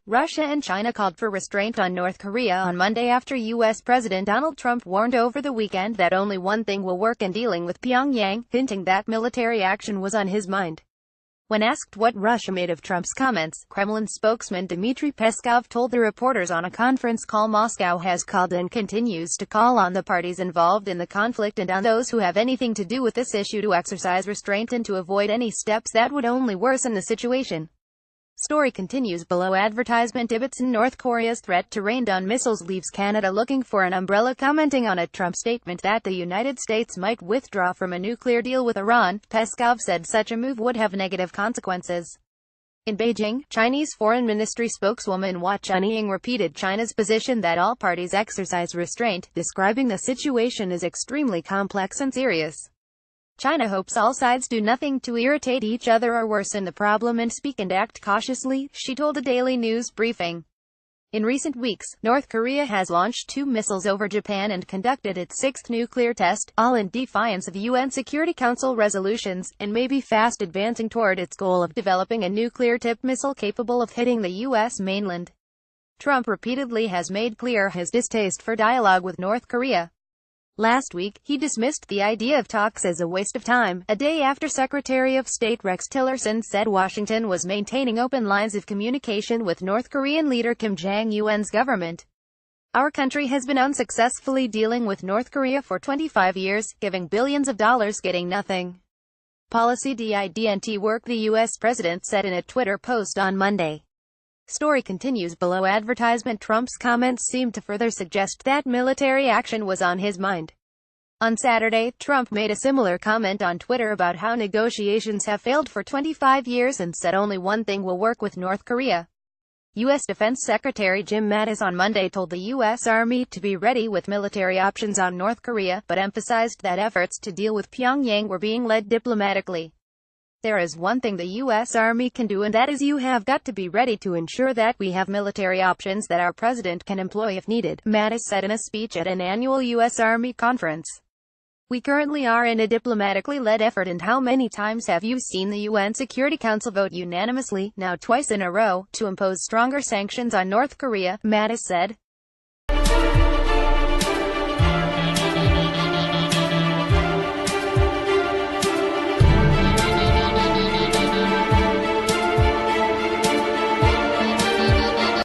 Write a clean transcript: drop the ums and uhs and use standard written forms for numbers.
Russia and China called for restraint on North Korea on Monday after U.S. President Donald Trump warned over the weekend that only one thing will work in dealing with Pyongyang, hinting that military action was on his mind. When asked what Russia made of Trump's comments, Kremlin spokesman Dmitry Peskov told the reporters on a conference call Moscow has called and continues to call on the parties involved in the conflict and on those who have anything to do with this issue to exercise restraint and to avoid any steps that would only worsen the situation. Story continues below. Advertisement Ibits in North Korea's threat to rain down missiles leaves Canada looking for an umbrella. Commenting on a Trump statement that the United States might withdraw from a nuclear deal with Iran, Peskov said such a move would have negative consequences. In Beijing, Chinese Foreign Ministry spokeswoman Hua Chunying repeated China's position that all parties exercise restraint, describing the situation as extremely complex and serious. China hopes all sides do nothing to irritate each other or worsen the problem and speak and act cautiously, she told a daily news briefing. In recent weeks, North Korea has launched 2 missiles over Japan and conducted its 6th nuclear test, all in defiance of UN Security Council resolutions, and may be fast advancing toward its goal of developing a nuclear-tipped missile capable of hitting the U.S. mainland. Trump repeatedly has made clear his distaste for dialogue with North Korea. Last week, he dismissed the idea of talks as a waste of time, a day after Secretary of State Rex Tillerson said Washington was maintaining open lines of communication with North Korean leader Kim Jong-un's government. Our country has been unsuccessfully dealing with North Korea for 25 years, giving billions of dollars getting nothing. Policy didn't work, the U.S. president said in a Twitter post on Monday. Story continues below. Advertisement Trump's comments seem to further suggest that military action was on his mind. On Saturday, Trump made a similar comment on Twitter about how negotiations have failed for 25 years and said only one thing will work with North Korea. U.S. Defense Secretary Jim Mattis on Monday told the U.S. Army to be ready with military options on North Korea, but emphasized that efforts to deal with Pyongyang were being led diplomatically. There is one thing the U.S. Army can do, and that is you have got to be ready to ensure that we have military options that our president can employ if needed, Mattis said in a speech at an annual U.S. Army conference. We currently are in a diplomatically led effort, and how many times have you seen the UN Security Council vote unanimously, now twice in a row, to impose stronger sanctions on North Korea, Mattis said.